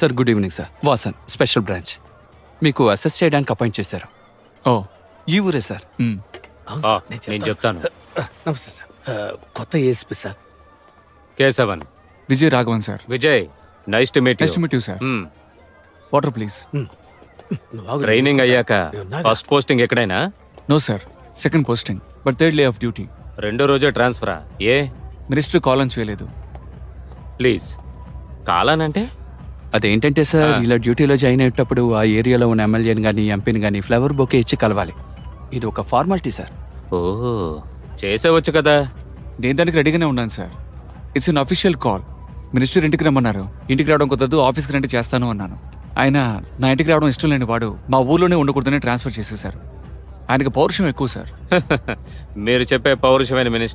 Sir good evening sir. Vasan special branch మీకు assess చేయడానికి appoint చేశారు. ఓ ఈ ఊరే సార్. అవును సార్, నేను చెప్తాను. నమస్తే సార్. కొత్త ASP sir. Keshavan. Vijay Raghavan sir. Vijay, nice to meet next meet you sir. Water please. నువ్వు ఆగు. ట్రైనింగ్ అయ్యాక ఉన్నాగా. ఫస్ట్ పోస్టింగ్ ఎక్కడైనా? No sir, second posting but third day of duty. రెండో రోజే ట్రాన్స్ఫరా? ఏ? మినిస్టర్ కాల్ అని చేయలేదు. ప్లీజ్. కాలానంటే? అదేంటంటే సార్, ఇలా డ్యూటీలో జాయిన్ అయ్యేటప్పుడు ఆ ఏరియాలో ఉన్న ఎమ్మెల్యేని కానీ ఎంపీని కానీ ఫ్లవర్ బొకే ఇచ్చి కలవాలి. ఇది ఒక ఫార్మాలిటీ సార్. ఓహో, చేసేవచ్చు కదా. నేను దానికి రెడీగానే ఉన్నాను sir. It's an official call. Minister ఇంటికి రమ్మన్నారు. ఇంటికి రావడం కుదరదు, ఆఫీస్కి రండి చేస్తాను అన్నాను. ఆయన నా ఇంటికి రావడం ఇష్టం లేని వాడు మా ఊళ్ళోనే ఉండకూడదని ట్రాన్స్ఫర్ చేసేశారు. ఆయనకు పౌరుషం ఎక్కువ సార్. మీరు చెప్పే పౌరుషమైన మినిస్టర్